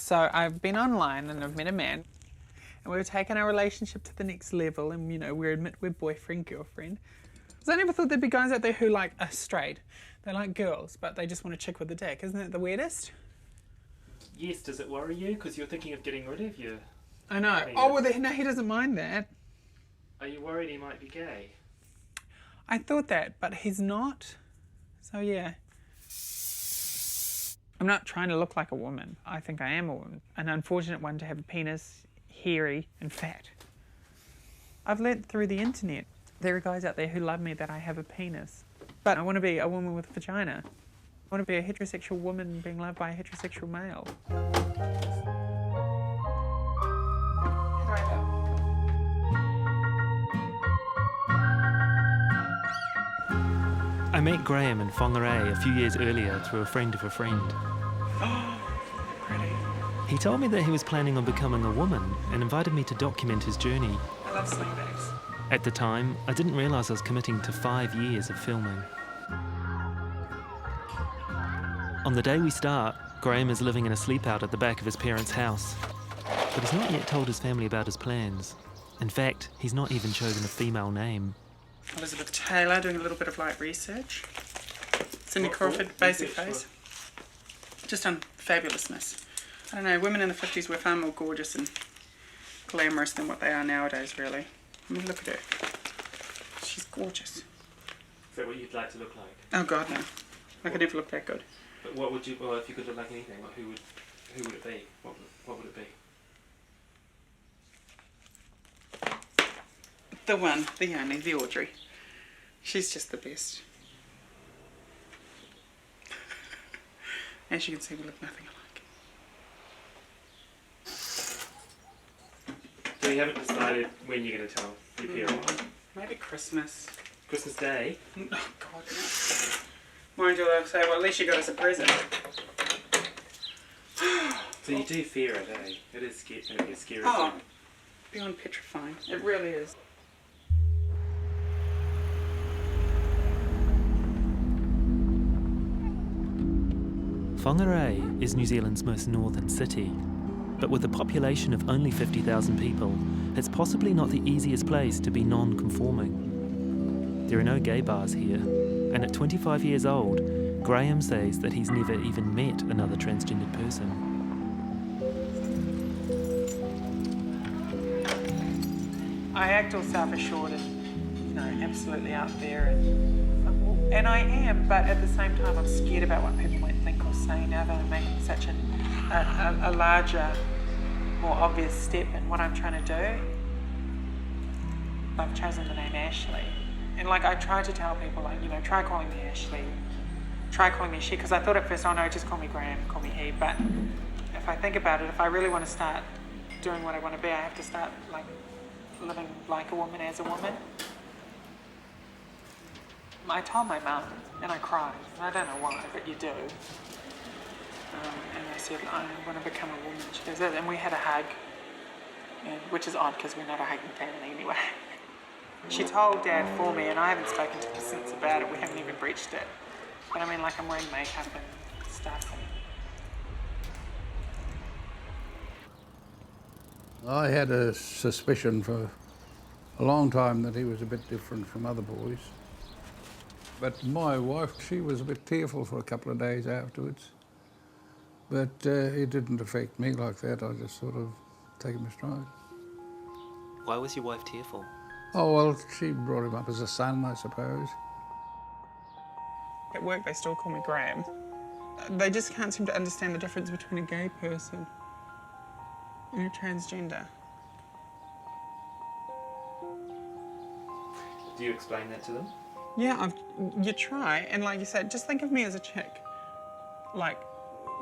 So I've been online and I've met a man and we've taken our relationship to the next level and, you know, we're boyfriend, girlfriend. Because I never thought there'd be guys out there who like are straight. They like girls, but they just want a chick with a dick. Isn't that the weirdest? Yes, does it worry you? Because you're thinking of getting rid of your... I know. Oh, well, no, he doesn't mind that. Are you worried he might be gay? I thought that, but he's not. So, yeah. I'm not trying to look like a woman. I think I am a woman. An unfortunate one to have a penis, hairy and fat. I've learnt through the internet. There are guys out there who love me that I have a penis. But I want to be a woman with a vagina. I want to be a heterosexual woman being loved by a heterosexual male. I met Graham in Whangarei a few years earlier through a friend of a friend. Oh, pretty. He told me that he was planning on becoming a woman and invited me to document his journey. I love slingbags. At the time, I didn't realise I was committing to 5 years of filming. On the day we start, Graham is living in a sleep-out at the back of his parents' house. But he's not yet told his family about his plans. In fact, he's not even chosen a female name. Elizabeth Taylor, doing a little bit of light research. Cindy Crawford, basic face. Just on fabulousness. I don't know, women in the 50s were far more gorgeous and glamorous than what they are nowadays, really. I mean, look at her. She's gorgeous. Is that what you'd like to look like? Oh, God, no. I could never look that good. But what would you, well, if you could look like anything, who would it be? What would it be? The one, the only, the Audrey. She's just the best. As you can see, we look nothing alike. So you haven't decided when you're going to tell your parents? Maybe Christmas. Christmas Day? Oh, God, no. Mind you, they'll say, well, at least you got us a present. So you do fear it, eh? It is going to be a scary Oh, thing. beyond petrifying. It really is. Whangarei is New Zealand's most northern city, but with a population of only 50,000 people, it's possibly not the easiest place to be non-conforming. There are no gay bars here, and at 25 years old, Graham says that he's never even met another transgendered person. I act all self-assured and, you know, absolutely out there, and I am, but at the same time I'm scared about what people might think or say now that I'm making such a larger, more obvious step in what I'm trying to do. I've chosen the name Ashleigh, and like I try to tell people, like, you know, try calling me Ashleigh, try calling me she, because I thought at first, oh no, just call me Graham, call me he, but if I think about it, if I really want to start doing what I want to be, I have to start like living like a woman as a woman. I told my mum, and I cried, and I don't know why, but you do. And I said, I want to become a woman. She goes, and we had a hug, and, which is odd because we're not a hugging family anyway. She told Dad for me, and I haven't spoken to her since about it. We haven't even breached it. But I mean, like, I'm wearing makeup and stuff. I had a suspicion for a long time that he was a bit different from other boys. But my wife, she was a bit tearful for a couple of days afterwards. But it didn't affect me like that. I just sort of take him stride. Why was your wife tearful? Oh, well, she brought him up as a son, I suppose. At work, they still call me Graham. They just can't seem to understand the difference between a gay person and a transgender. Do you explain that to them? Yeah, you try, and like you said, just think of me as a chick, like,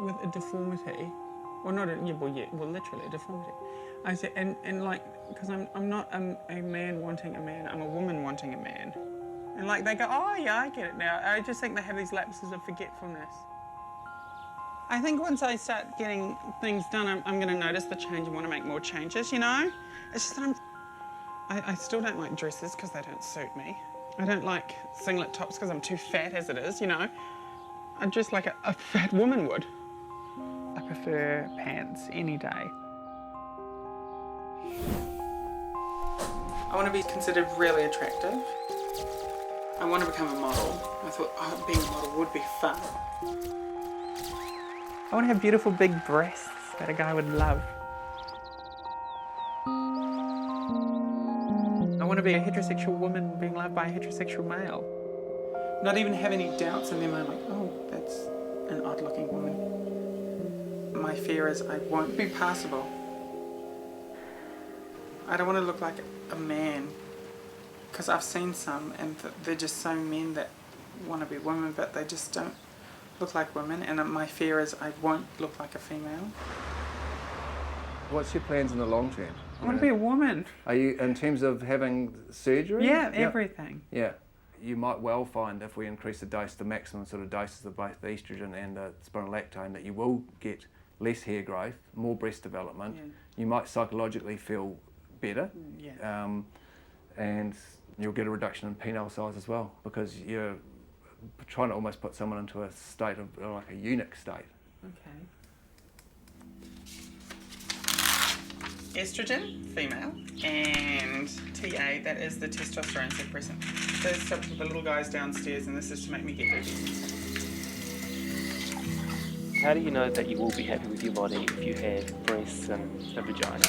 with a deformity. Well, not a, yeah, well, literally a deformity. I said, and like, because I'm not a man wanting a man, I'm a woman wanting a man. And like, they go, oh yeah, I get it now. I just think they have these lapses of forgetfulness. I think once I start getting things done, I'm going to notice the change and want to make more changes, you know? It's just that I still don't like dresses because they don't suit me. I don't like singlet tops because I'm too fat as it is, you know? I dress like a fat woman would. I prefer pants any day. I want to be considered really attractive. I want to become a model. I thought being a model would be fun. I want to have beautiful big breasts that a guy would love. I want to be a heterosexual woman being loved by a heterosexual male. Not even have any doubts in their mind like, oh, that's an odd looking woman. My fear is I won't be passable. I don't want to look like a man, because I've seen some and they're just so men that want to be women, but they just don't look like women, and my fear is I won't look like a female. What's your plans in the long term? I want to be a woman. Are you, in terms of having surgery? Yeah, everything. Yeah. You might well find if we increase the dose, the maximum sort of doses of both the estrogen and the spironolactone, that you will get less hair growth, more breast development. Yeah. You might psychologically feel better. Yeah. And you'll get a reduction in penile size as well, because you're trying to almost put someone into a state of like a eunuch state. Okay. Estrogen, female, and TA, that is the testosterone suppressant. This is for the little guys downstairs, and this is to make me get ready. How do you know that you will be happy with your body if you have breasts and a vagina?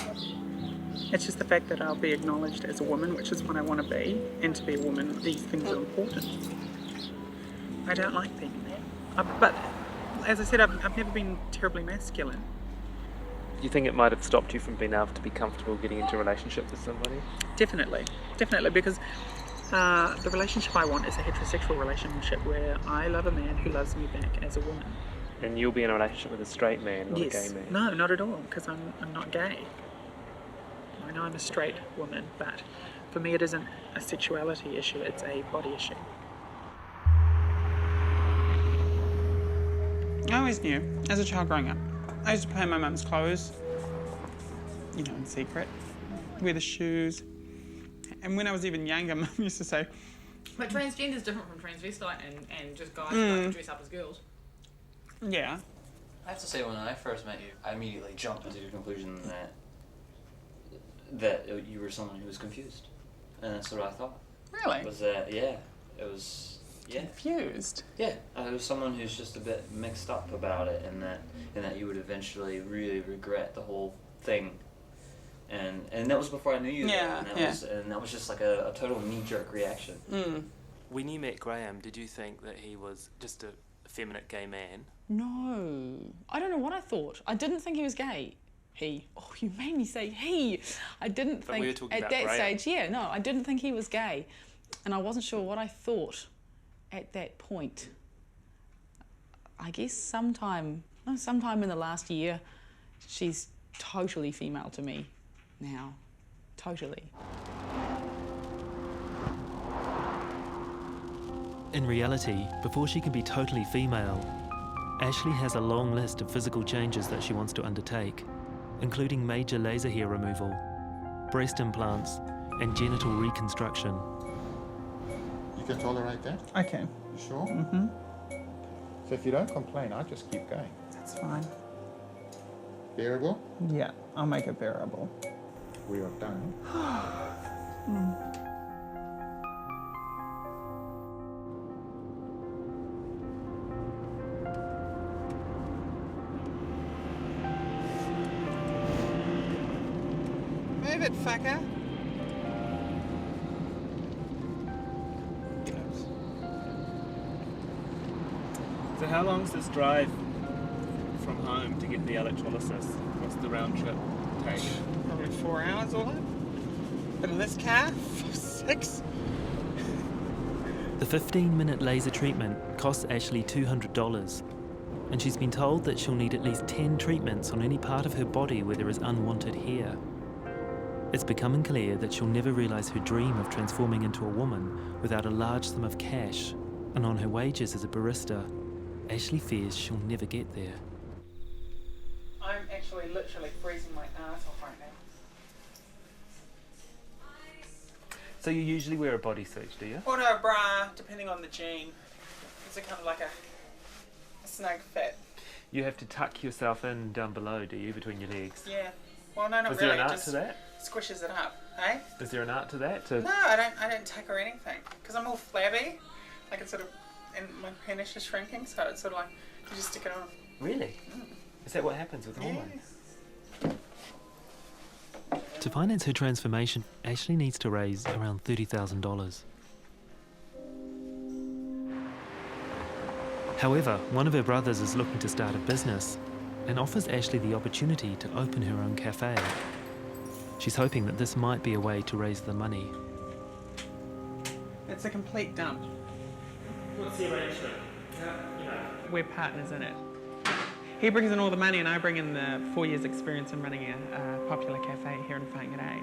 It's just the fact that I'll be acknowledged as a woman, which is what I want to be, and to be a woman, these things are important. I don't like being a man. But, as I said, I've never been terribly masculine. Do you think it might have stopped you from being able to be comfortable getting into a relationship with somebody? Definitely, because the relationship I want is a heterosexual relationship where I love a man who loves me back as a woman. And you'll be in a relationship with a straight man, not a gay man? No, not at all, because I'm not gay. I know I'm a straight woman, but for me it isn't a sexuality issue, it's a body issue. I always knew, as a child growing up, I used to play in my mum's clothes, you know, in secret, wear the shoes. And when I was even younger, Mum used to say... But transgender is different from transvestite and just guys who like to dress up as girls. Yeah. I have to say, when I first met you, I immediately jumped to the conclusion that you were someone who was confused. And that's what I thought. Really? Was that, yeah, it was... Yeah. Confused? Yeah, it was someone who's just a bit mixed up about it, and that you would eventually really regret the whole thing, and that was before I knew you. Yeah, and that was just like a total knee-jerk reaction. When you met Graham, did you think that he was just a effeminate gay man? No, I don't know what I thought. I didn't think he was gay. He. Oh, you made me say he. I didn't think we were talking at about that Graham. stage. Yeah, no, I didn't think he was gay, and I wasn't sure what I thought at that point. I guess sometime in the last year, she's totally female to me now. Totally. In reality, before she can be totally female, Ashleigh has a long list of physical changes that she wants to undertake, including major laser hair removal, breast implants, and genital reconstruction. You can tolerate that? I can. You sure? Mm-hmm. So if you don't complain, I just keep going. That's fine. Bearable? Yeah, I'll make it bearable. We are done. Move it, fucker. So how long's this drive from home to get the electrolysis? What's the round trip take? Probably 4 hours all up. But in this car, 6. The 15-minute laser treatment costs Ashleigh $200, and she's been told that she'll need at least 10 treatments on any part of her body where there is unwanted hair. It's becoming clear that she'll never realise her dream of transforming into a woman without a large sum of cash, and on her wages as a barista, Ashleigh fears she'll never get there. I'm actually literally freezing my ass off right now. So you usually wear a bodysuit, do you? Or a bra, depending on the jean. It's a kind of like a snug fit. You have to tuck yourself in down below, do you, between your legs? Yeah. Well, no, not Is really. there an It art just to that? squishes it up, eh? Is there an art to that? No, I don't tuck or anything because I'm all flabby. Like it's sort of, and my penis is shrinking, so it's sort of like you just stick it on. Really? Is that what happens with hormones? To finance her transformation, Ashleigh needs to raise around $30,000. However, one of her brothers is looking to start a business and offers Ashleigh the opportunity to open her own cafe. She's hoping that this might be a way to raise the money. It's a complete dump. What's the arrangement? We're partners in it. He brings in all the money and I bring in the 4 years experience in running a popular cafe here in Whangarei.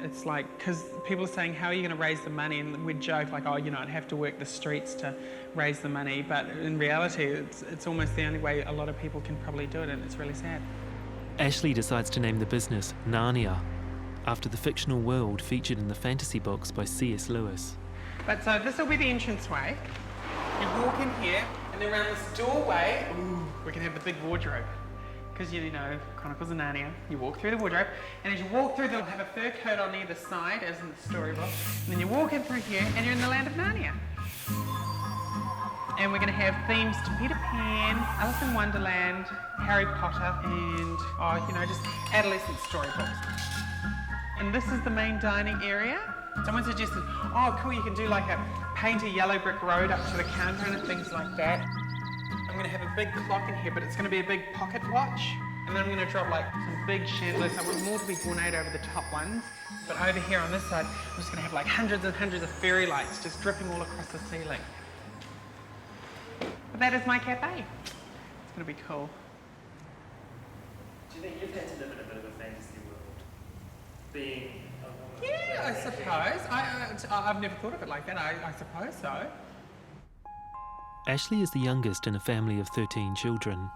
It's like, because people are saying, how are you going to raise the money? And we joke like, oh, you know, I'd have to work the streets to raise the money. But in reality, it's almost the only way a lot of people can probably do it, and it's really sad. Ashleigh decides to name the business Narnia, after the fictional world featured in the fantasy books by C.S. Lewis. But so this will be the entranceway. You walk in here, and then around this doorway, we can have the big wardrobe. Because you know, Chronicles of Narnia, you walk through the wardrobe, and as you walk through, they'll have a fur coat on either side, as in the storybook. And then you walk in through here, and you're in the land of Narnia. And we're going to have themes to Peter Pan, Alice in Wonderland, Harry Potter, and, oh, you know, just adolescent storybooks. And this is the main dining area. Someone suggested, oh, cool, you can do like paint a yellow brick road up to the counter and things like that. I'm going to have a big clock in here, but it's going to be a big pocket watch. And then I'm going to drop like some big chandeliers. I want more to be ornate over the top ones. But over here on this side, I'm just going to have like hundreds and hundreds of fairy lights just dripping all across the ceiling. But that is my cafe. It's going to be cool. Do you think you've had to live in a bit of a fantasy world? Being a woman? Yeah, I suppose. I've never thought of it like that. I suppose so. Ashleigh is the youngest in a family of 13 children.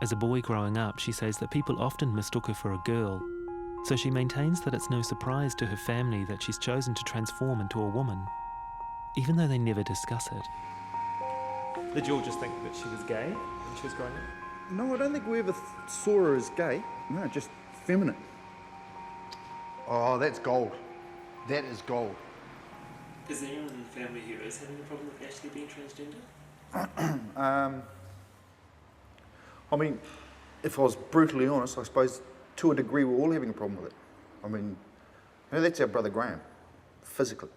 As a boy growing up, she says that people often mistook her for a girl, so she maintains that it's no surprise to her family that she's chosen to transform into a woman, even though they never discuss it. Did you all just think that she was gay when she was growing up? No, I don't think we ever saw her as gay. No, just feminine. Oh, that's gold. That is gold. Is there anyone in the family who is having a problem with Ashleigh being transgender? I mean, if I was brutally honest, I suppose to a degree we're all having a problem with it. I mean, you know, that's our brother Graham, physically.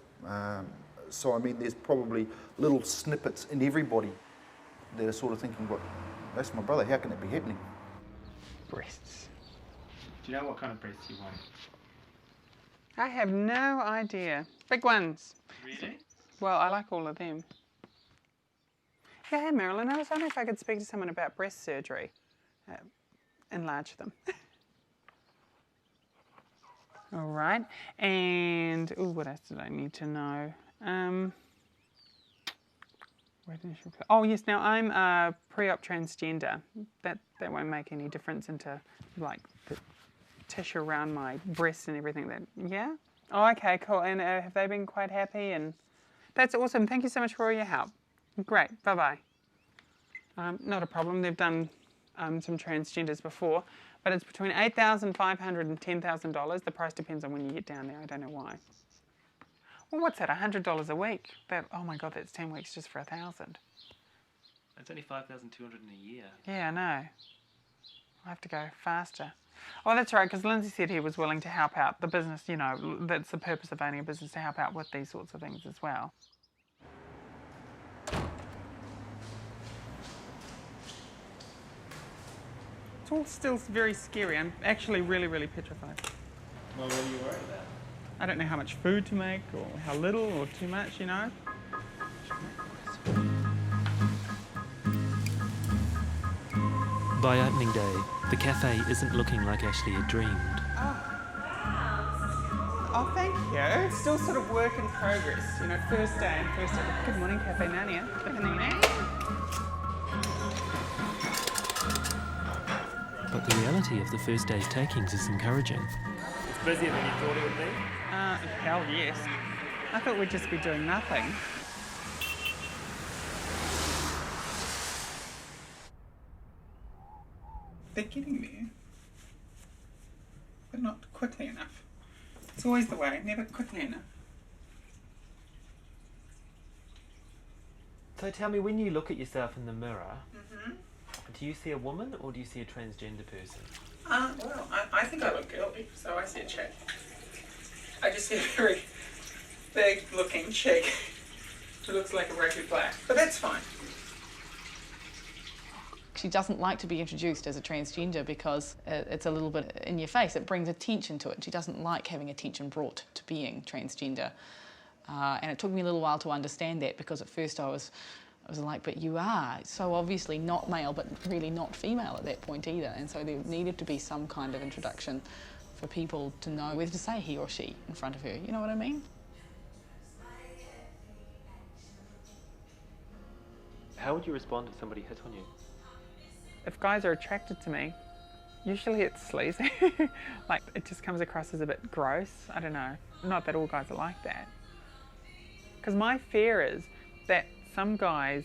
So, I mean, there's probably little snippets in everybody that are sort of thinking, well, that's my brother, how can that be happening? Breasts. Do you know what kind of breasts you want? I have no idea. Big ones. Really? Well, I like all of them. Yeah, hey, Marilyn, I was wondering if I could speak to someone about breast surgery. Enlarge them. All right. And, what else did I need to know? Oh, yes, now I'm pre-op transgender. That won't make any difference into, like, the tissue around my breasts and everything. Yeah? Oh, okay, cool. And have they been quite happy? And that's awesome. Thank you so much for all your help. Great. Bye-bye. Not a problem. They've done some transgenders before, but it's between $8,500 and $10,000. The price depends on when you get down there. I don't know why. Well, what's that? $100 a week? Oh my God, that's 10 weeks just for $1,000. It's only $5,200 in a year. Yeah, I know. I have to go faster. Oh, that's right, because Lindsay said he was willing to help out the business, you know, that's the purpose of owning a business, to help out with these sorts of things as well. It's all still very scary. I'm actually really, really petrified. Well, what are you worried about? I don't know how much food to make, or how little, or too much, you know. By opening day, the cafe isn't looking like Ashleigh had dreamed. Oh, thank you. It's still sort of work in progress, you know, first day. Good morning, Cafe Narnia. Good morning. But the reality of the first day's takings is encouraging. It's busier than you thought it would be? Hell yes. I thought we'd just be doing nothing. They're getting there, but not quickly enough. It's always the way, never quickly enough. So tell me, when you look at yourself in the mirror, do you see a woman or do you see a transgender person? Well, I think I look girly, so I see a chick. I just see a very big-looking chick who looks like a rugby player, but that's fine. She doesn't like to be introduced as a transgender because it's a little bit in your face. It brings attention to it. She doesn't like having attention brought to being transgender. And it took me a little while to understand that, because at first I was like, but you are so obviously not male, but really not female at that point either. And so there needed to be some kind of introduction for people to know whether to say he or she in front of her. You know what I mean? How would you respond if somebody hit on you? If guys are attracted to me, usually it's sleazy. Like, it just comes across as a bit gross. I don't know. Not that all guys are like that. Because my fear is that some guys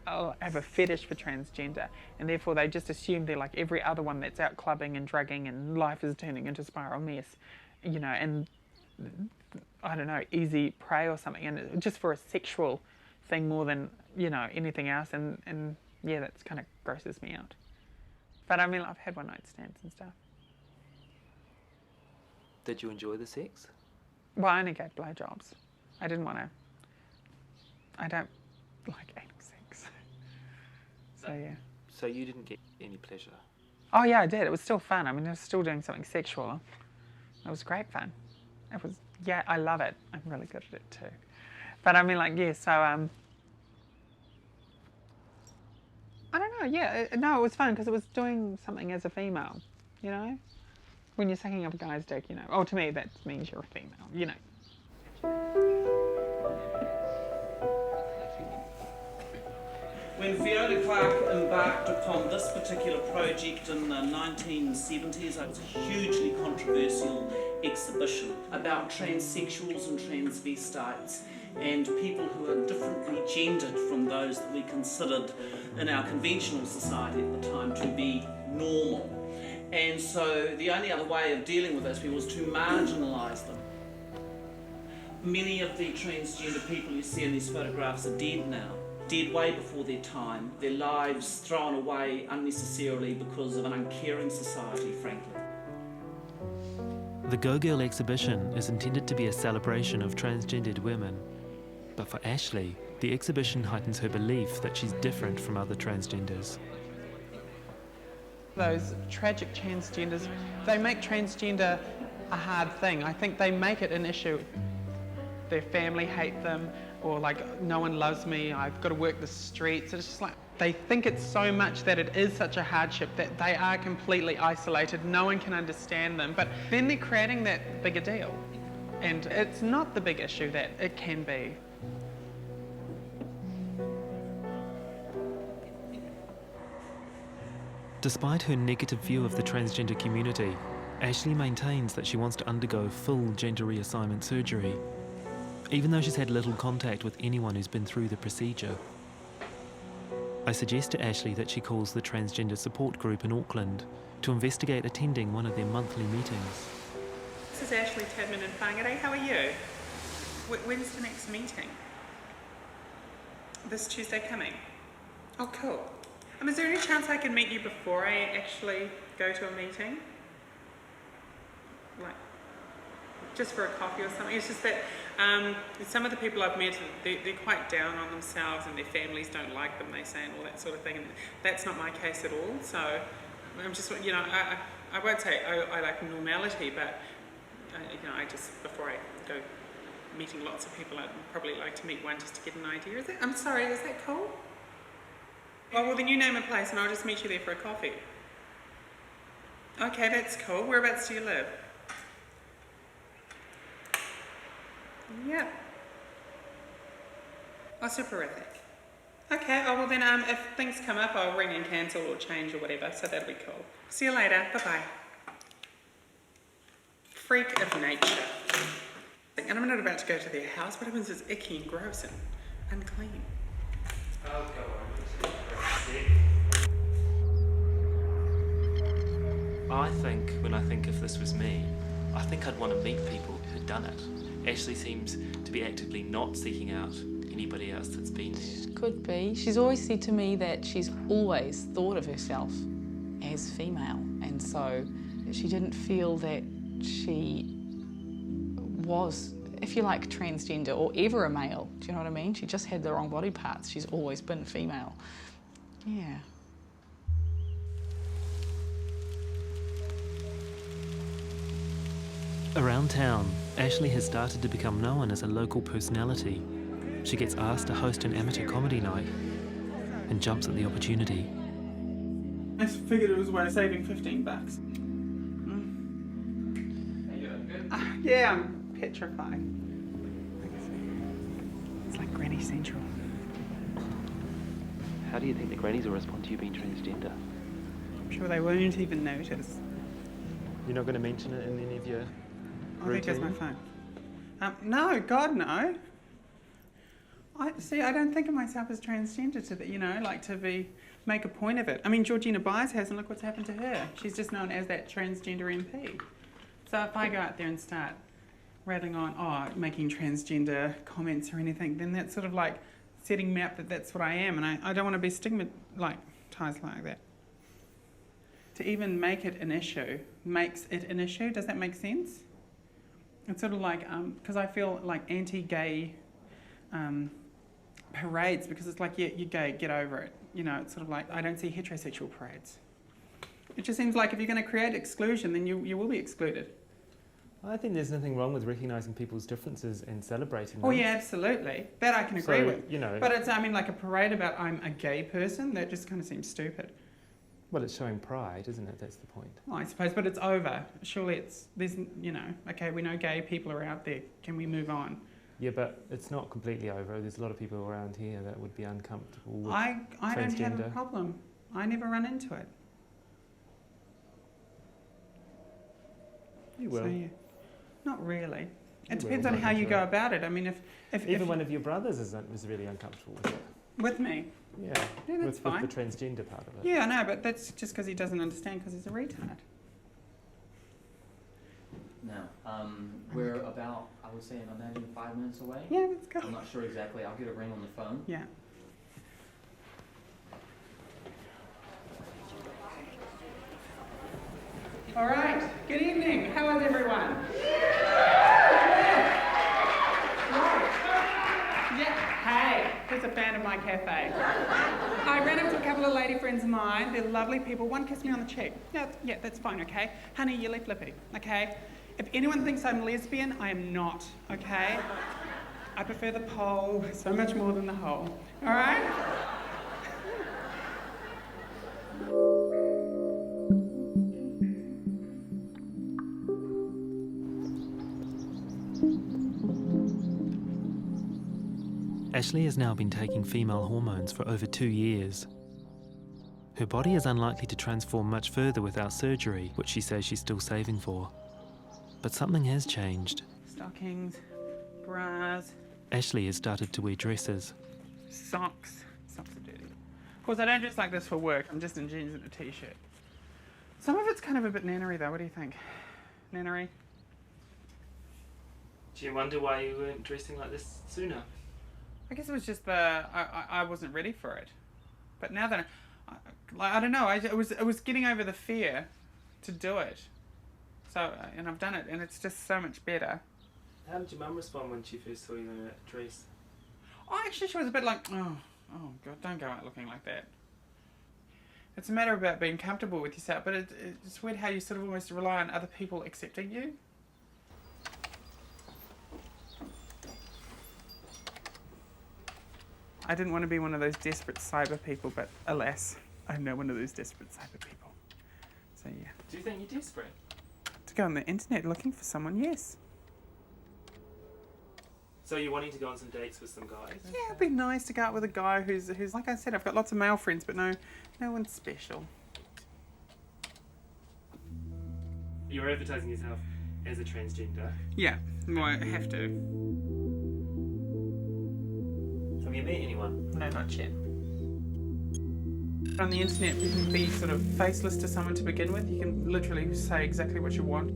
have a fetish for transgender, and therefore they just assume they're like every other one that's out clubbing and drugging and life is turning into a spiral mess, you know, and I don't know, easy prey or something, and just for a sexual thing more than, you know, anything else, and yeah, that's kind of grosses me out. But I mean, I've had one-night stands and stuff. Did you enjoy the sex? Well, I only gave blowjobs. I don't like anal sex. So yeah. So you didn't get any pleasure? Oh yeah, I did. It was still fun. I mean, I was still doing something sexual. It was great fun. It was, yeah, I love it. I'm really good at it too. But I mean, like, yeah, so, I don't know, yeah, no, it was fun because it was doing something as a female, you know? When you're sucking up a guy's dick, you know, oh, to me, that means you're a female, you know. When Fiona Clark embarked upon this particular project in the 1970s, it was a hugely controversial exhibition about transsexuals and transvestites and people who are differently gendered from those that we considered in our conventional society at the time to be normal. And so the only other way of dealing with those people was to marginalise them. Many of the transgender people you see in these photographs are dead now. Dead way before their time, their lives thrown away unnecessarily because of an uncaring society, frankly. The Go Girl exhibition is intended to be a celebration of transgendered women. But for Ashleigh, the exhibition heightens her belief that she's different from other transgenders. Those tragic transgenders, they make transgender a hard thing. I think they make it an issue. Their family hate them, or like, no one loves me, I've got to work the streets. It's just like, they think it's so much that it is such a hardship that they are completely isolated, no one can understand them, but then they're creating that bigger deal. And it's not the big issue that it can be. Despite her negative view of the transgender community, Ashleigh maintains that she wants to undergo full gender reassignment surgery, even though she's had little contact with anyone who's been through the procedure. I suggest to Ashleigh that she calls the transgender support group in Auckland to investigate attending one of their monthly meetings. This is Ashleigh Tadman in Whangarei. How are you? When's the next meeting? This Tuesday coming? Oh, cool. Is there any chance I can meet you before I actually go to a meeting? Like, just for a coffee or something? It's just that some of the people I've met, they're quite down on themselves and their families don't like them, they say, and all that sort of thing. And that's not my case at all. So I'm just, you know, I won't say I like normality, but, you know, I just, before I go meeting lots of people, I'd probably like to meet one just to get an idea. I'm sorry, is that cool? Oh, well, then you name a place and I'll just meet you there for a coffee. Okay, that's cool. Whereabouts do you live? Yeah. Oh, soporific. Okay, oh, well then if things come up, I'll ring and cancel or change or whatever, so that'll be cool. See you later. Bye-bye. Freak of nature. And I'm not about to go to their house. What happens is icky and gross and unclean. I'll go on. I think, when I think if this was me, I think I'd want to meet people who'd done it. Ashleigh seems to be actively not seeking out anybody else that's been there. Could be. She's always said to me that she's always thought of herself as female, and so she didn't feel that she was, if you like, transgender or ever a male. Do you know what I mean? She just had the wrong body parts. She's always been female. Yeah. Around town, Ashleigh has started to become known as a local personality. She gets asked to host an amateur comedy night and jumps at the opportunity. I figured it was a way of saving $15. Yeah, I'm petrified. It's like Granny Central. How do you think the grannies will respond to you being transgender? I'm sure they won't even notice. You're not going to mention it in any of your I think that's my phone. No, God, no. I don't think of myself as transgender to make a point of it. I mean, Georgina Byers has, and look what's happened to her. She's just known as that transgender MP. So if I go out there and start rattling on, making transgender comments or anything, then that's sort of like setting me up that that's what I am, and I don't want to be stigmatized like that. To even make it an issue makes it an issue. Does that make sense? It's sort of like, because I feel like anti-gay parades, because it's like, yeah, you're gay, get over it. You know, it's sort of like, I don't see heterosexual parades. It just seems like if you're going to create exclusion, then you will be excluded. I think there's nothing wrong with recognising people's differences and celebrating them. Oh yeah, absolutely. That I can agree with. You know, but it's, I mean, like a parade about I'm a gay person, that just kind of seems stupid. Well, it's showing pride, isn't it? That's the point. Well, I suppose, but it's over. Surely there's, okay, we know gay people are out there. Can we move on? Yeah, but it's not completely over. There's a lot of people around here that would be uncomfortable with I don't have a transgender. problem. I never run into it. You will. So, yeah. Not really. It You depends will on how run you into go it. about it. I mean, if Even one of your brothers is really uncomfortable with it. with me. Yeah, Yeah, that's fine. with the transgender part of it. Yeah, I know, but that's just because he doesn't understand because he's a retard. Now, we're about, I would say, I imagine 5 minutes away. Yeah, let's go. I'm not sure exactly. I'll get a ring on the phone. Yeah. All right. Good evening. How is everyone? Yeah. Hey, who's a fan of my cafe? I ran into a couple of lady friends of mine. They're lovely people. One kissed me on the cheek. Yeah, that's fine, okay? Honey, you're left lippy, okay? If anyone thinks I'm lesbian, I am not, okay? I prefer the pole so much more than the hole, all right? Ashleigh has now been taking female hormones for over 2 years. Her body is unlikely to transform much further without surgery, which she says she's still saving for. But something has changed. Stockings, bras, Ashleigh has started to wear dresses. socks. Socks are dirty. Of course, I don't dress like this for work. I'm just in jeans and a t-shirt. Some of it's kind of a bit nannery though. What do you think? Nannery? Do you wonder why you weren't dressing like this sooner? I guess it was just I wasn't ready for it. But now that I don't know, it was getting over the fear to do it. So, and I've done it, and it's just so much better. How did your mum respond when she first saw you in that dress? Oh, actually, she was a bit like, oh God, don't go out looking like that. It's a matter about being comfortable with yourself, but it's weird how you sort of almost rely on other people accepting you. I didn't want to be one of those desperate cyber people, but alas, I'm not one of those desperate cyber people. So yeah. Do you think you're desperate? To go on the internet looking for someone, yes. So you're wanting to go on some dates with some guys? Yeah, it'd be nice to go out with a guy who's like I said, I've got lots of male friends, but no one's special. You're advertising yourself as a transgender. Yeah, well, I have to. Have you met anyone? No, not yet. On the internet, you can be sort of faceless to someone to begin with. You can literally say exactly what you want.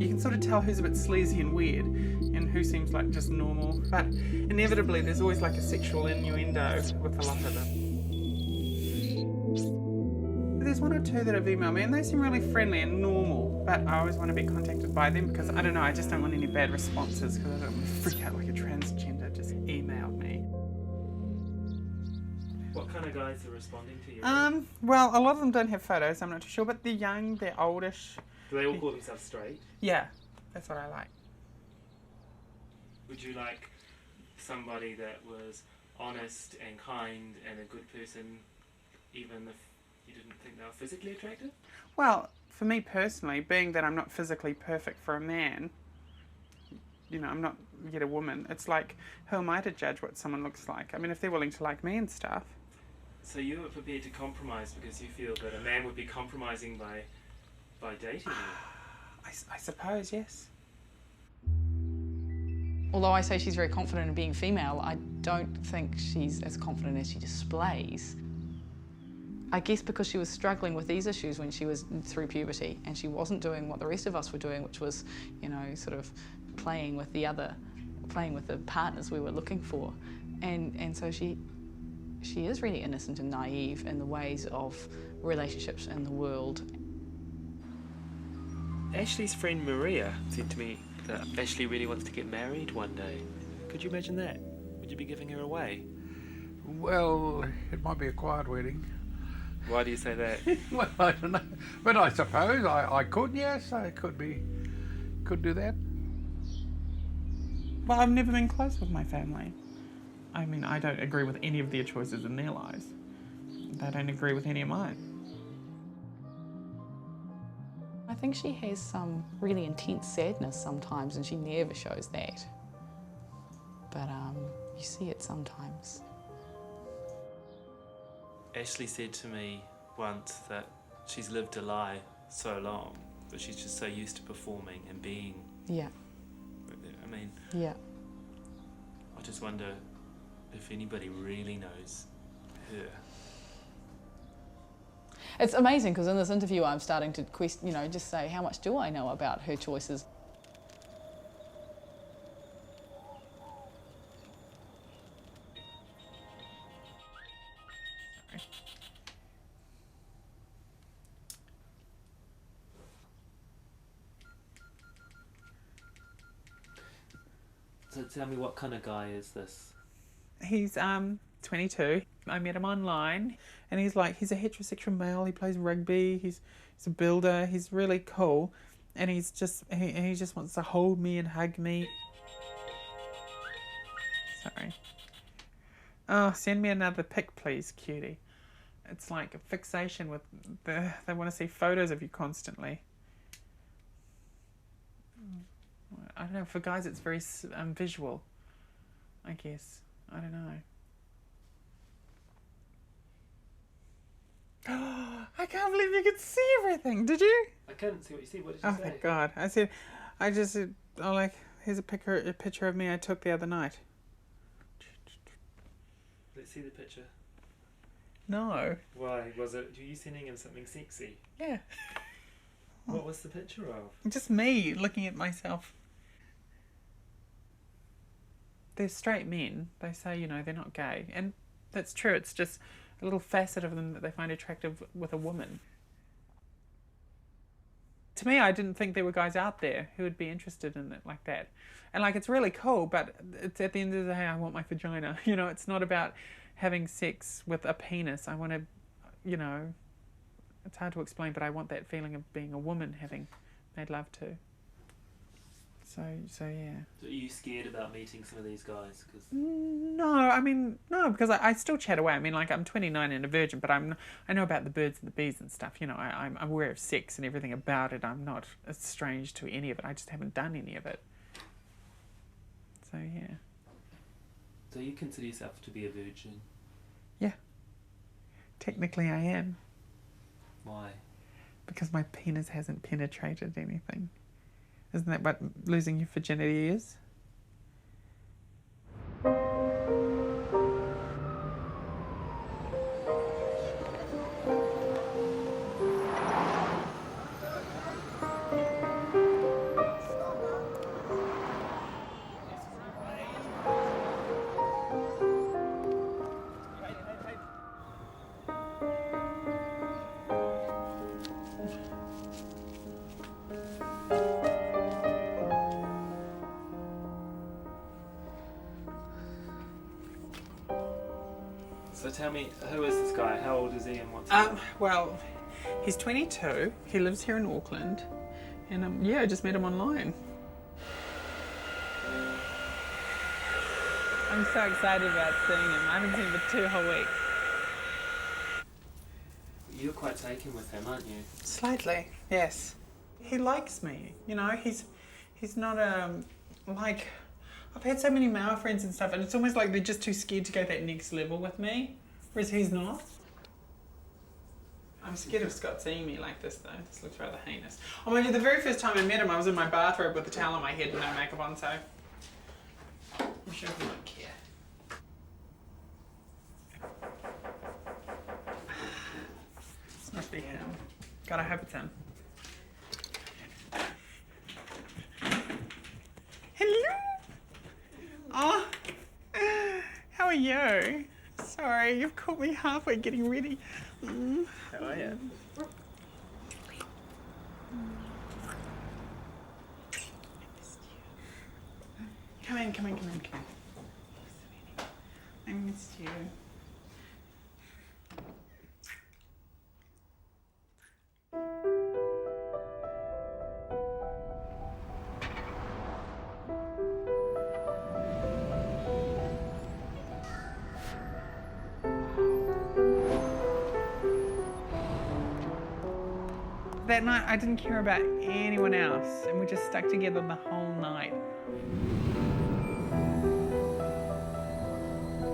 You can sort of tell who's a bit sleazy and weird and who seems like just normal. But inevitably, there's always like a sexual innuendo with a lot of them. There's one or two that have emailed me and they seem really friendly and normal, but I always want to be contacted by them because, I don't know, I just don't want any bad responses because I don't want to freak out like a transgender just emailed me. What kind of guys are responding to you? Well, a lot of them don't have photos, I'm not too sure, but they're young, they're oldish. Do they all call themselves straight? Yeah, that's what I like. Would you like somebody that was honest and kind and a good person, even if you didn't think they were physically attractive? Well, for me personally, being that I'm not physically perfect for a man, you know, I'm not yet a woman, it's like, who am I to judge what someone looks like? I mean, if they're willing to like me and stuff. So you were prepared to compromise because you feel that a man would be compromising by dating you? I suppose, yes. Although I say she's very confident in being female, I don't think she's as confident as she displays. I guess because she was struggling with these issues when she was through puberty and she wasn't doing what the rest of us were doing, which was, you know, sort of playing with the partners we were looking for. And so she is really innocent and naive in the ways of relationships in the world. Ashleigh's friend Maria said to me that Ashleigh really wants to get married one day. Could you imagine that? Would you be giving her away? Well, it might be a quiet wedding. Why do you say that? Well, I don't know. But I suppose I could, yes, I could do that. Well, I've never been close with my family. I mean, I don't agree with any of their choices in their lives. They don't agree with any of mine. I think she has some really intense sadness sometimes and she never shows that. But you see it sometimes. Ashleigh said to me once that she's lived a lie so long that she's just so used to performing and being. Yeah. I mean, yeah. I just wonder if anybody really knows her. It's amazing because in this interview I'm starting to just say, how much do I know about her choices? So tell me, what kind of guy is this? He's 22. I met him online and he's a heterosexual male, he plays rugby, he's a builder, he's really cool and he just wants to hold me and hug me. Sorry. Oh, send me another pic please, cutie. It's like a fixation with they want to see photos of you constantly. I don't know, for guys it's very visual, I guess. I don't know. I can't believe you could see everything. Did you? I couldn't see what you see. What did you say? Oh, thank God. Here's a picture of me I took the other night. Let's see the picture. No. Why? Were you sending him something sexy? Yeah. What was the picture of? Just me looking at myself. They're straight men. They say, they're not gay. And that's true. It's just a little facet of them that they find attractive with a woman. To me, I didn't think there were guys out there who would be interested in it like that. And it's really cool, but it's at the end of the day, I want my vagina. It's not about having sex with a penis. I want to, it's hard to explain, but I want that feeling of being a woman having made love to. So yeah. So are you scared about meeting some of these guys? No, because I still chat away. I mean, I'm 29 and a virgin, but I know about the birds and the bees and stuff. I'm aware of sex and everything about it. I'm not estranged to any of it. I just haven't done any of it. So yeah. So you consider yourself to be a virgin? Yeah. Technically I am. Why? Because my penis hasn't penetrated anything. Isn't that what losing your virginity is? So tell me, who is this guy? How old is he and what's Well, he's 22. He lives here in Auckland. And yeah, I just met him online. I'm so excited about seeing him. I haven't seen him for 2 whole weeks. You're quite taken with him, aren't you? Slightly, yes. He likes me, you know, he's not like, I've had so many male friends and stuff, and it's almost like they're just too scared to go that next level with me, whereas he's not. I'm scared of Scott seeing me like this though. This looks rather heinous. Oh mind you, the very first time I met him, I was in my bathrobe with a towel on my head and no makeup on, so I'm sure he won't care. This must be him. God, I hope it's him. Hello. Oh, how are you? Sorry, you've caught me halfway getting ready. How are you? Come in. I missed you. That night, I didn't care about anyone else, and we just stuck together the whole night.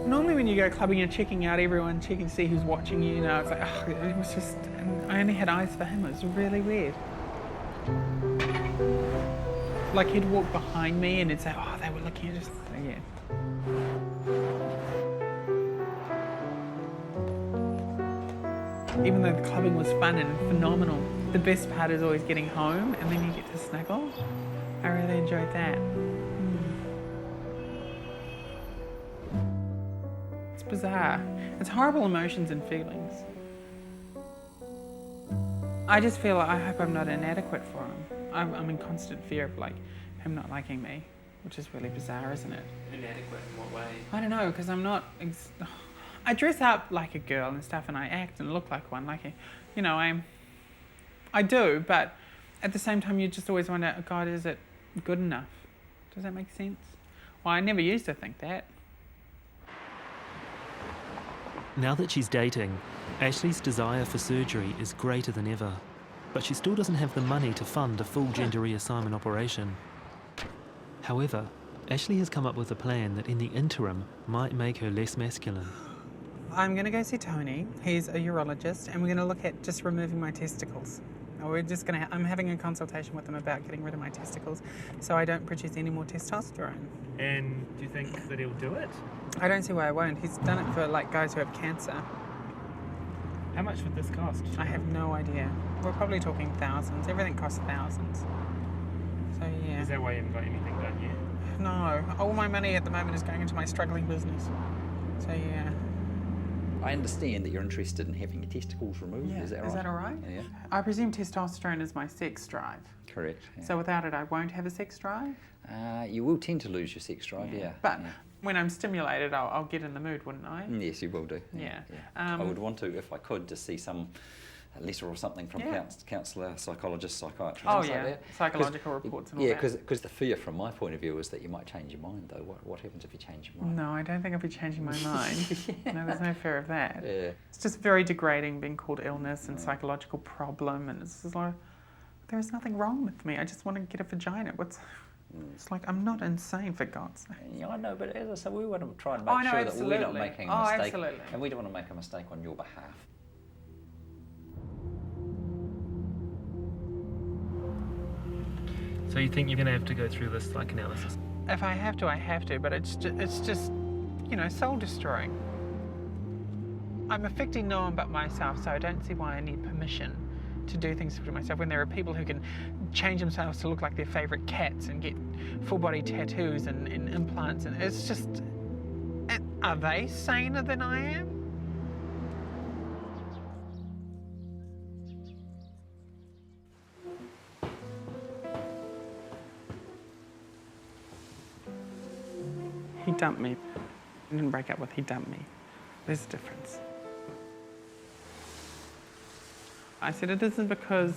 Normally when you go clubbing, you're checking out everyone, checking to see who's watching you, it's like, oh, it was just, and I only had eyes for him. It was really weird. Like he'd walk behind me and he'd say, oh, they were looking at us. Yeah. Even though the clubbing was fun and phenomenal, the best part is always getting home and then you get to snuggle. I really enjoyed that. It's bizarre. It's horrible emotions and feelings. I just feel like I hope I'm not inadequate for him. I'm in constant fear of like him not liking me, which is really bizarre, isn't it? Inadequate in what way? I don't know, because I'm not. I dress up like a girl and stuff, and I act and look like one. Like, you know, I do, but at the same time, you just always wonder, oh God, is it good enough? Does that make sense? Well, I never used to think that. Now that she's dating, Ashleigh's desire for surgery is greater than ever, but she still doesn't have the money to fund a full gender reassignment operation. However, Ashleigh has come up with a plan that in the interim might make her less masculine. I'm going to go see Tony. He's a urologist, and we're going to look at just removing my testicles. I'm having a consultation with him about getting rid of my testicles so I don't produce any more testosterone. And do you think that he'll do it? I don't see why I won't. He's done it for like guys who have cancer. How much would this cost? I have no idea. We're probably talking thousands. Everything costs thousands. So yeah. Is that why you haven't got anything done yet? No. All my money at the moment is going into my struggling business. So yeah. I understand that you're interested in having your testicles removed, Yeah. is that right? Is that all right? Yeah. I presume testosterone is my sex drive. Correct. Yeah. So without it, I won't have a sex drive? You will tend to lose your sex drive, yeah. But yeah. when I'm stimulated, I'll get in the mood, wouldn't I? Yes, you will do. Yeah. I would want to, if I could, to see some letter or something from counsellor, psychologist, psychiatrist. Oh, like yeah. that. Psychological reports and all that. Because the fear from my point of view is that you might change your mind, though. What happens if you change your mind? No, I don't think I'll be changing my mind. No, there's no fear of that. Yeah. It's just very degrading being called illness and psychological problem, and it's just like, there's nothing wrong with me. I just want to get a vagina. It's like, I'm not insane, for God's sake. Yeah, I know, but as I said, we want to try and make sure that we're not making a mistake. Absolutely. And we don't want to make a mistake on your behalf. So you think you're going to have to go through this psychoanalysis? If I have to, I have to, but it's just, you know, soul-destroying. I'm affecting no one but myself, so I don't see why I need permission to do things to myself when there are people who can change themselves to look like their favourite cats and get full-body tattoos and implants, and it's just... Are they saner than I am? He dumped me. He didn't break up with, he dumped me. There's a difference. I said, it isn't because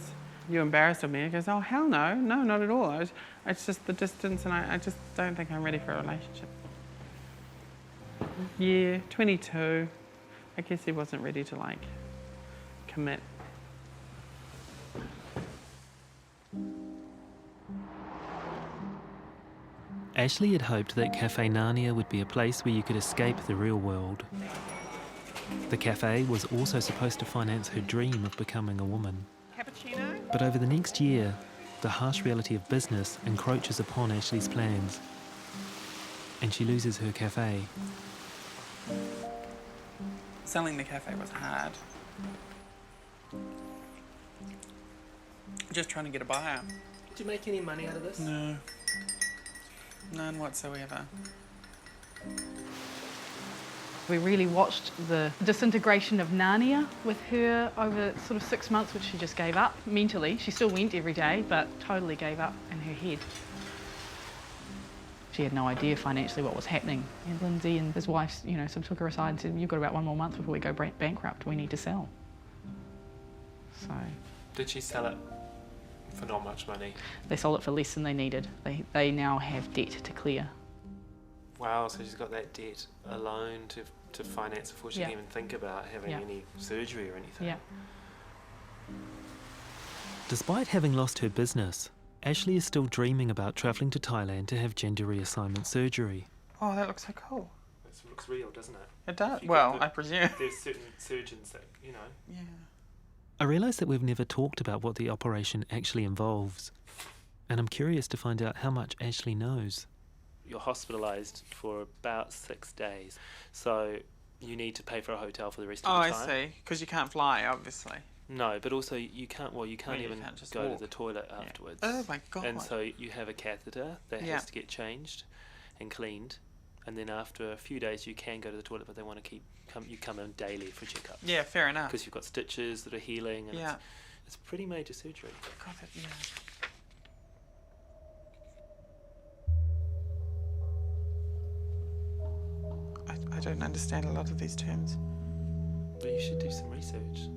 you're embarrassed of me. He goes, oh, hell no. No, not at all. It's just the distance, and I just don't think I'm ready for a relationship. Yeah, 22. I guess he wasn't ready to, like, commit. Ashleigh had hoped that Cafe Narnia would be a place where you could escape the real world. The cafe was also supposed to finance her dream of becoming a woman. Cappuccino? But over the next year, the harsh reality of business encroaches upon Ashleigh's plans, and she loses her cafe. Selling the cafe was hard. Just trying to get a buyer. Did you make any money out of this? No. None whatsoever. We really watched the disintegration of Narnia with her over sort of 6 months, which she just gave up mentally. She still went every day, but totally gave up in her head. She had no idea financially what was happening. And Lindsay and his wife, you know, sort of took her aside and said, you've got about 1 more month before we go bankrupt. We need to sell. So. Did she sell it for not much money? They sold it for less than they needed. They now have debt to clear. Wow, so she's got that debt alone to finance before she can even think about having any surgery or anything. Yeah. Despite having lost her business, Ashleigh is still dreaming about travelling to Thailand to have gender reassignment surgery. Oh, that looks so cool. It looks real, doesn't it? It does. Well, I presume. There's certain surgeons that, you know. Yeah. I realise that we've never talked about what the operation actually involves, and I'm curious to find out how much Ashleigh knows. You're hospitalised for about 6 days, so you need to pay for a hotel for the rest of the time. Oh, I see. Because you can't fly, obviously. No, but also you can't even just go walk. to the toilet afterwards. Oh my God. And so you have a catheter that has to get changed and cleaned, and then after a few days you can go to the toilet, but they want to you come in daily for checkups. Yeah, fair enough. Because you've got stitches that are healing, and it's pretty major surgery. God, I don't understand a lot of these terms. But you should do some research.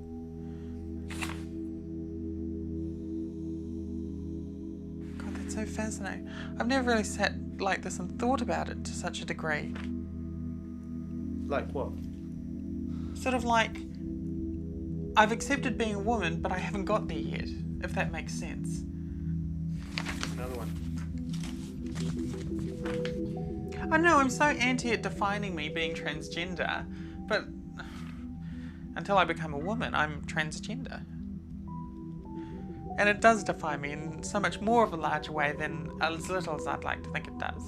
God, that's so fascinating. I've never really sat like this and thought about it to such a degree. Like what? Sort of like, I've accepted being a woman, but I haven't got there yet, if that makes sense. Another one. I know, I'm so anti it defining me being transgender, but until I become a woman, I'm transgender. And it does define me in so much more of a larger way than as little as I'd like to think it does.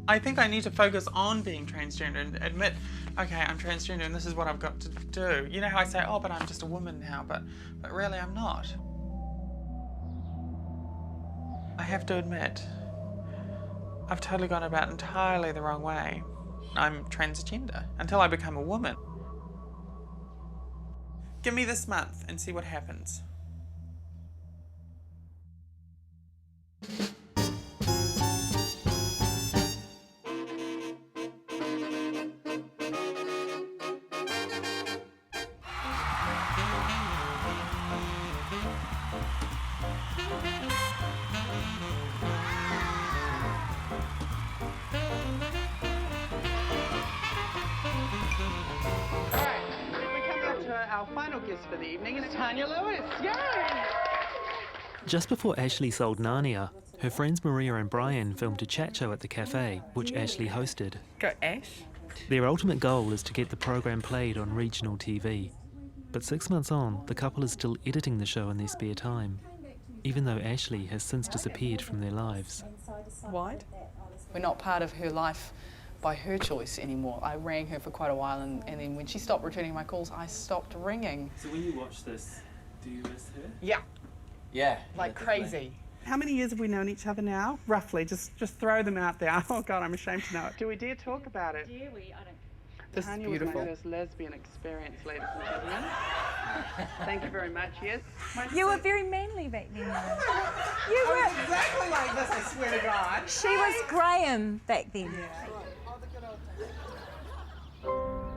I think I need to focus on being transgender and admit, okay, I'm transgender and this is what I've got to do. You know how I say, oh, but I'm just a woman now, but really I'm not. I have to admit, I've totally gone about entirely the wrong way. I'm transgender until I become a woman. Give me this month and see what happens. Our final guest for the evening is Tanya Lewis. Yay! Just before Ashleigh sold Narnia, her friends Maria and Brian filmed a chat show at the cafe, which Ashleigh hosted. Go Ash. Their ultimate goal is to get the program played on regional TV. But 6 months on, the couple is still editing the show in their spare time, even though Ashleigh has since disappeared from their lives. Why? We're not part of her life by her choice anymore. I rang her for quite a while, and then when she stopped returning my calls, I stopped ringing. So when you watch this, do you miss her? Yeah. Yeah. Like crazy. How many years have we known each other now? Roughly, just throw them out there. Oh God, I'm ashamed to know it. Do we dare talk about it? Dare we? I don't. This Tanya is was beautiful. my My first lesbian experience, ladies and gentlemen. Thank you very much, yes. You were very manly back then. You I were. was exactly like this, I swear to God. She was Graham back then. Yeah.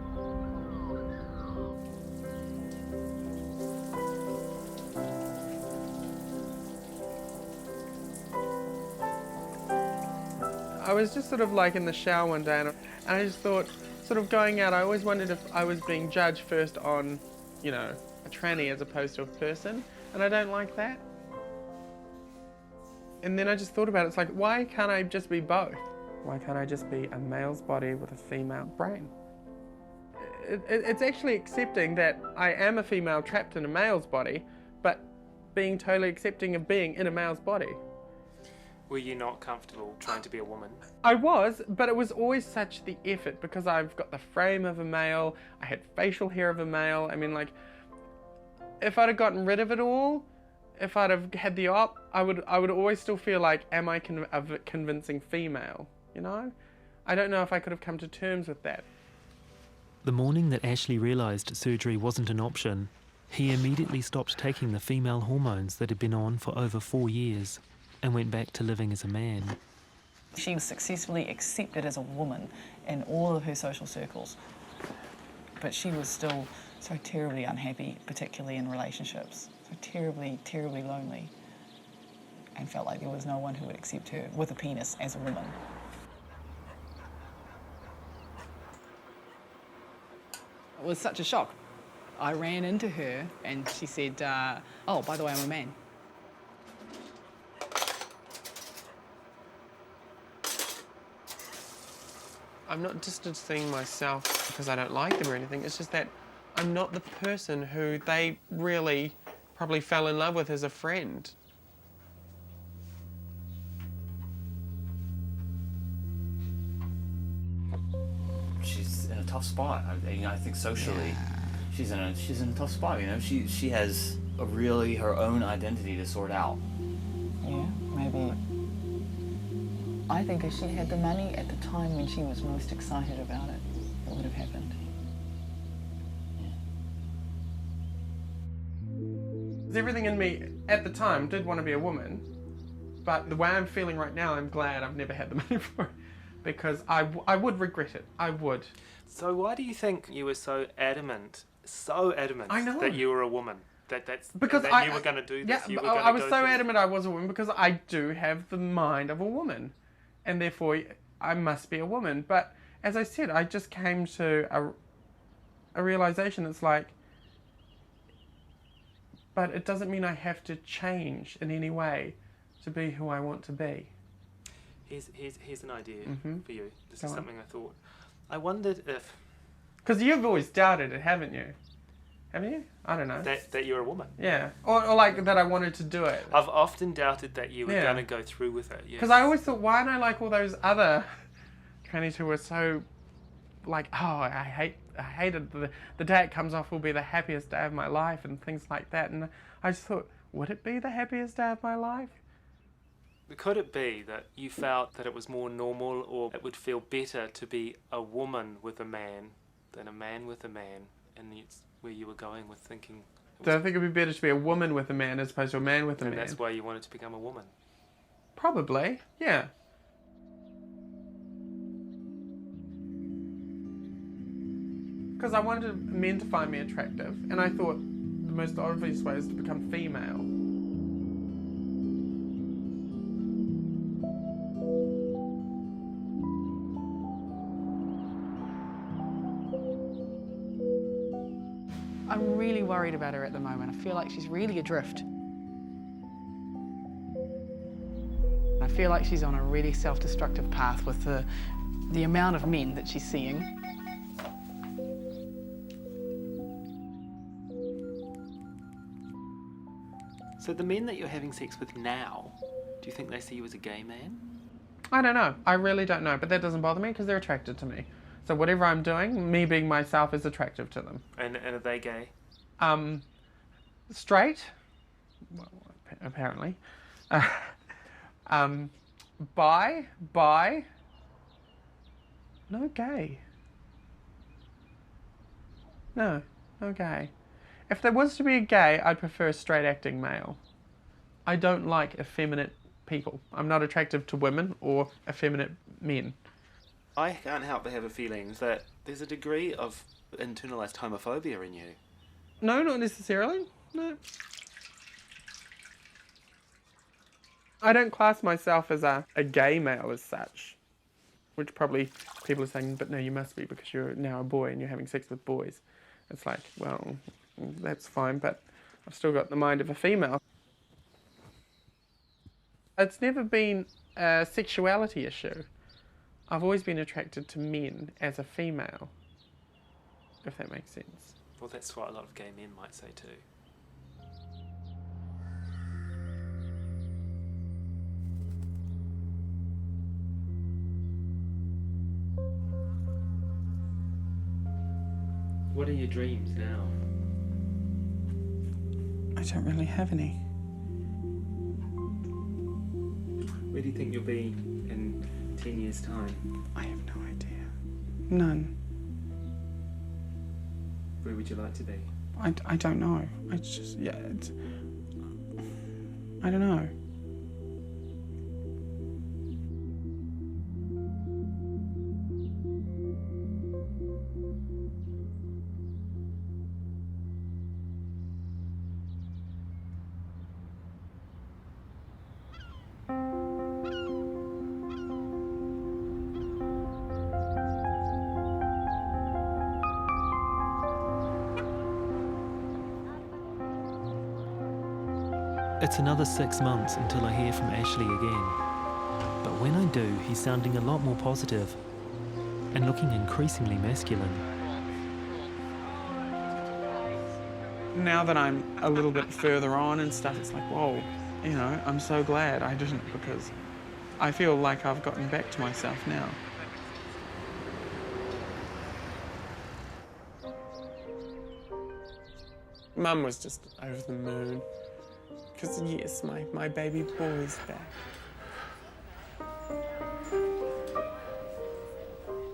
was just sort of like in the shower one day, and I just thought, sort of going out, I always wondered if I was being judged first on, you know, a tranny as opposed to a person, and I don't like that. And then I just thought about it, it's like, why can't I just be both? Why can't I just be a male's body with a female brain? It's actually accepting that I am a female trapped in a male's body, but being totally accepting of being in a male's body. Were you not comfortable trying to be a woman? I was, but it was always such the effort because I've got the frame of a male, I had facial hair of a male. I mean, like, if I'd have gotten rid of it all, if I'd have had the op, I would always still feel like, am I a convincing female, you know? I don't know if I could have come to terms with that. The morning that Ashleigh realised surgery wasn't an option, he immediately stopped taking the female hormones that had been on for over 4 years and went back to living as a man. She was successfully accepted as a woman in all of her social circles, but she was still so terribly unhappy, particularly in relationships, so terribly, terribly lonely, and felt like there was no one who would accept her with a penis as a woman. It was such a shock. I ran into her and she said, oh, by the way, I'm a man. I'm not distancing myself because I don't like them or anything, it's just that I'm not the person who they really probably fell in love with as a friend. She's in a tough spot. I think socially, she's in a tough spot. You know, she has her own identity to sort out. Yeah, maybe. I think if she had the money at the time when she was most excited about it, it would have happened. Everything in me at the time did want to be a woman, but the way I'm feeling right now, I'm glad I've never had the money for it, because I would regret it. I would. So why do you think you were so adamant I know. that you were a woman? That you were going to do this? Yeah, I was so adamant I was a woman because I do have the mind of a woman, and therefore I must be a woman. But as I said, I just came to a realization that's like, but it doesn't mean I have to change in any way to be who I want to be. Here's an idea for you. This Go is on. something I thought. I wondered if... Because you've always doubted it, haven't you? Haven't you? I don't know. That you're a woman. Yeah. Or like that I wanted to do it. I've often doubted that you were Yeah. going to go through with it. Because I always thought, why don't I like all those other trannies who were so like, oh, I hated the day it comes off will be the happiest day of my life and things like that. And I just thought, would it be the happiest day of my life? Could it be that you felt that it was more normal, or it would feel better to be a woman with a man than a man with a man, and it's where you were going with thinking? Do I think it would be better to be a woman with a man as opposed to a man with a and man? that's why you wanted to become a woman? Probably, yeah. Because I wanted men to find me attractive, and I thought the most obvious way is to become female. I'm really worried about her at the moment. I feel like she's really adrift. I feel like she's on a really self-destructive path with the amount of men that she's seeing. So the men that you're having sex with now, do you think they see you as a gay man? I don't know. I really don't know, but that doesn't bother me because they're attracted to me. So whatever I'm doing, me being myself is attractive to them. And are they gay? Straight, well, apparently. Bi, no gay. No gay. If there was to be a gay, I'd prefer a straight acting male. I don't like effeminate people. I'm not attractive to women or effeminate men. I can't help but have a feeling that there's a degree of internalized homophobia in you. No, not necessarily. No. I don't class myself as a gay male as such. which probably people are saying, but no, you must be because you're now a boy and you're having sex with boys. It's like, well, that's fine, but I've still got the mind of a female. It's never been a sexuality issue. I've always been attracted to men as a female, if that makes sense. Well, that's what a lot of gay men might say too. What are your dreams now? I don't really have any. Where do you think you'll be in 10 years' time? I have no idea. None. Where would you like to be? I don't know. I just, yeah, I don't know. It's another 6 months until I hear from Ashleigh again. But when I do, he's sounding a lot more positive and looking increasingly masculine. Now that I'm a little bit further on and stuff, it's like, whoa, you know, I'm so glad I didn't, because I feel like I've gotten back to myself now. Mum was just over the moon. Because, yes, my baby boy's back.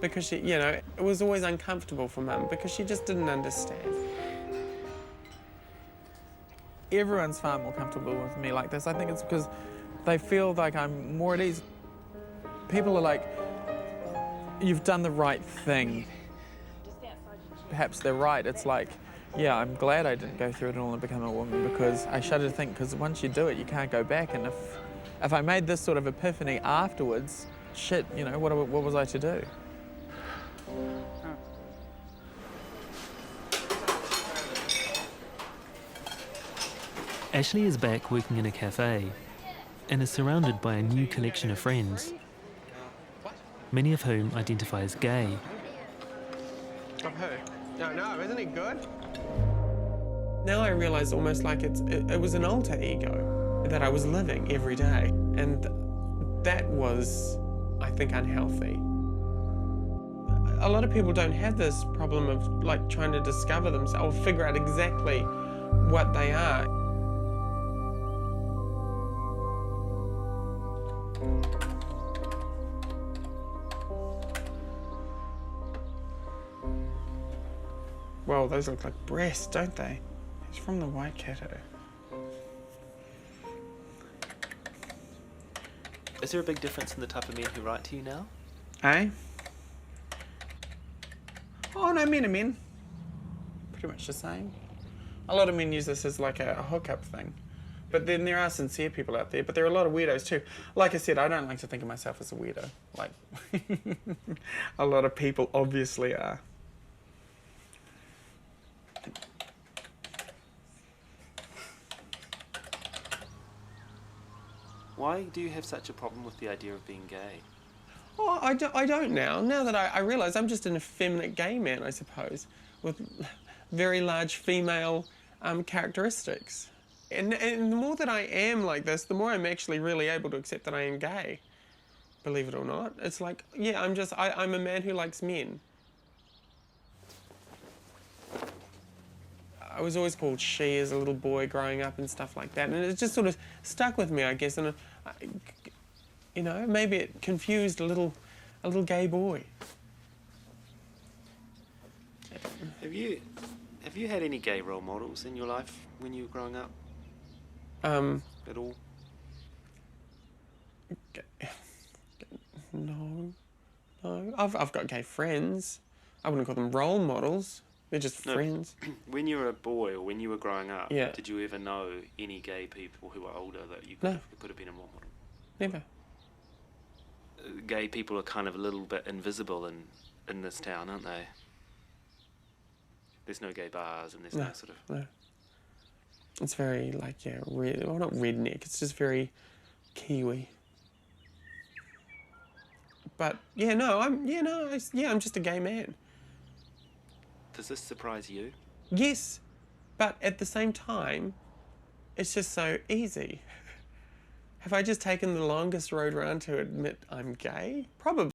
Because she, you know, it was always uncomfortable for Mum because she just didn't understand. Everyone's far more comfortable with me like this. I think it's because they feel like I'm more at ease. People are like, you've done the right thing. Perhaps they're right. It's like, yeah, I'm glad I didn't go through it all and become a woman, because I shudder to think, because once you do it, you can't go back. And if I made this sort of epiphany afterwards, shit, you know, what was I to do? Ashleigh is back working in a cafe and is surrounded by a new collection of friends, many of whom identify as gay. Of who? No, isn't it good? Now I realise almost like it was an alter ego that I was living every day, and that was, I think, unhealthy. A lot of people don't have this problem of like trying to discover themselves, or figure out exactly what they are. Well, those look like breasts, don't they? It's from the Waikato. Is there a big difference in the type of men who write to you now? Eh? Oh, no, men are men. Pretty much the same. A lot of men use this as like a hookup thing. But then there are sincere people out there, but there are a lot of weirdos too. Like I said, I don't like to think of myself as a weirdo. Like, a lot of people obviously are. Why do you have such a problem with the idea of being gay? Oh, I don't now. Now that I realise I'm just an effeminate gay man, I suppose, with very large female characteristics. And the more that I am like this, the more I'm actually really able to accept that I am gay. Believe it or not. It's like, yeah, I'm a man who likes men. I was always called she as a little boy growing up and stuff like that, and it just sort of stuck with me, I guess, and you know, maybe it confused a little gay boy. Have you had any gay role models in your life when you were growing up? At all? No. I've got gay friends. I wouldn't call them role models. They're just friends. When you were a boy or when you were growing up, yeah. Did you ever know any gay people who were older that you could have been a role model? Never. gay people are kind of a little bit invisible in this town, aren't they? There's no gay bars and there's no sort of... No. It's very, like, yeah, well, not redneck, it's just very Kiwi. But, yeah, no, I'm just a gay man. Does this surprise you? Yes, but at the same time, it's just so easy. Have I just taken the longest road round to admit I'm gay? Probably.